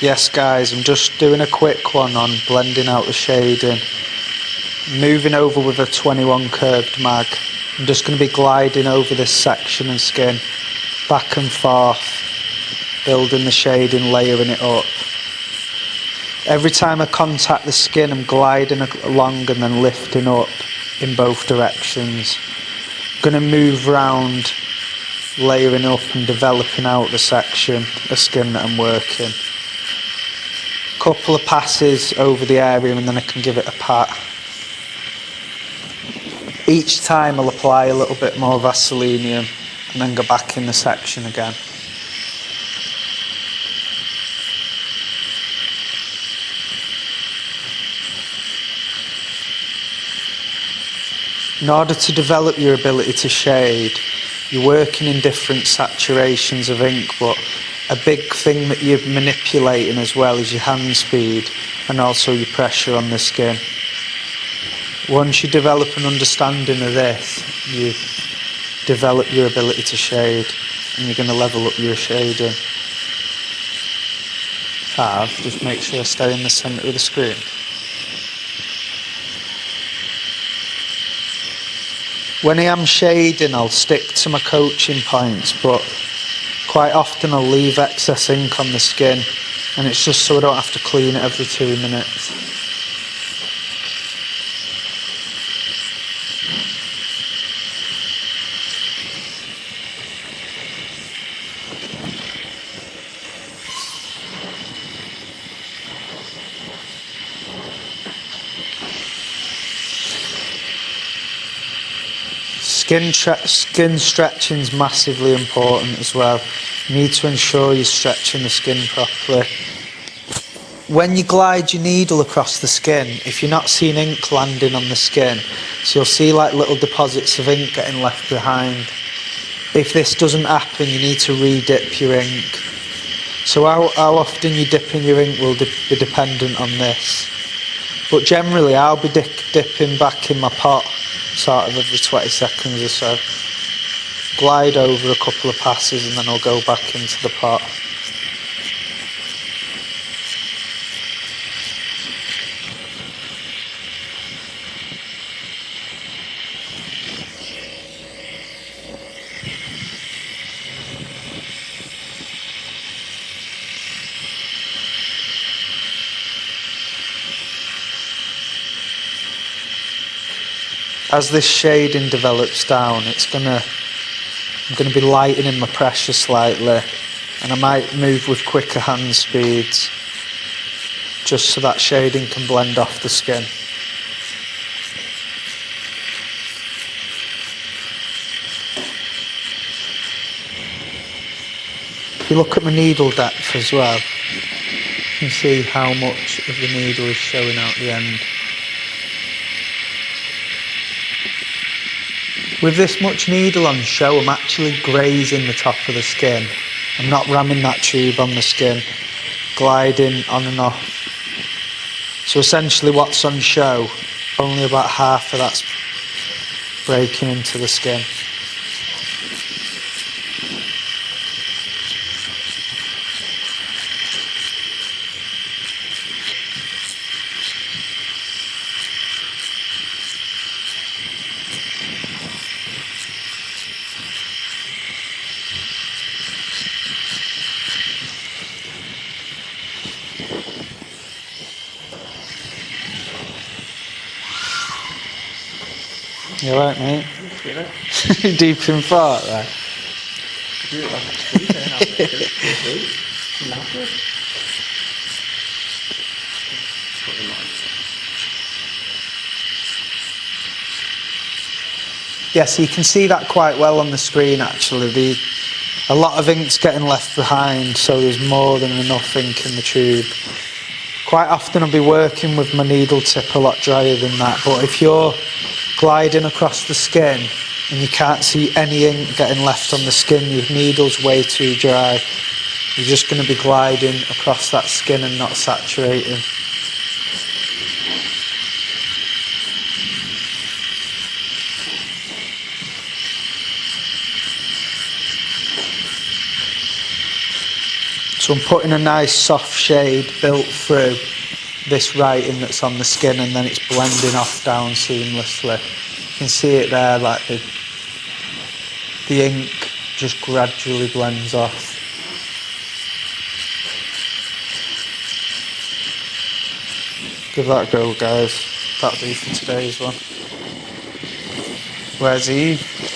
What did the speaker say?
Yes guys, I'm just doing a quick one on blending out the shading. Moving over with a 21 curved mag. I'm just going to be gliding over this section and skin, back and forth, building the shading, layering it up. Every time I contact the skin, I'm gliding along and then lifting up in both directions. I'm going to move round, layering up and developing out the section of skin that I'm working. Couple of passes over the area and then I can give it a pat. Each time I'll apply a little bit more Vaselinium and then go back in the section again. In order to develop your ability to shade, you're working in different saturations of ink, but a big thing that you're manipulating as well is your hand speed and also your pressure on the skin. Once you develop an understanding of this, you develop your ability to shade and you're going to level up your shading. Just make sure I stay in the centre of the screen. When I am shading, I'll stick to my coaching points, but quite often I'll leave excess ink on the skin, and it's just so I don't have to clean it every 2 minutes. Skin stretching is massively important as well. You need to ensure you're stretching the skin properly. When you glide your needle across the skin, if you're not seeing ink landing on the skin, so you'll see like little deposits of ink getting left behind. If this doesn't happen, you need to re-dip your ink. So how often you dip in your ink will be dependent on this. But generally I'll be dipping back in my pot sort of every 20 seconds or so. Glide over a couple of passes and then I'll go back into the pot. As this shading develops down, I'm going to be lightening my pressure slightly, and I might move with quicker hand speeds just so that shading can blend off the skin. If you look at my needle depth as well, you can see how much of the needle is showing out the end. With this much needle on show, I'm actually grazing the top of the skin. I'm not ramming that tube on the skin, gliding on and off. So essentially what's on show, only about half of that's breaking into the skin. You alright, mate? Yeah. Deep in thought, right? Yeah, so you can see that quite well on the screen actually. A lot of ink's getting left behind, so there's more than enough ink in the tube. Quite often I'll be working with my needle tip a lot drier than that, but if you're gliding across the skin and you can't see any ink getting left on the skin, your needle's way too dry, you're just going to be gliding across that skin and not saturating. So I'm putting a nice soft shade built through this writing that's on the skin, and then it's blending off down seamlessly. You can see it there, like the ink just gradually blends off. Give that a go, guys. That'll do for today's one. Where's Eve?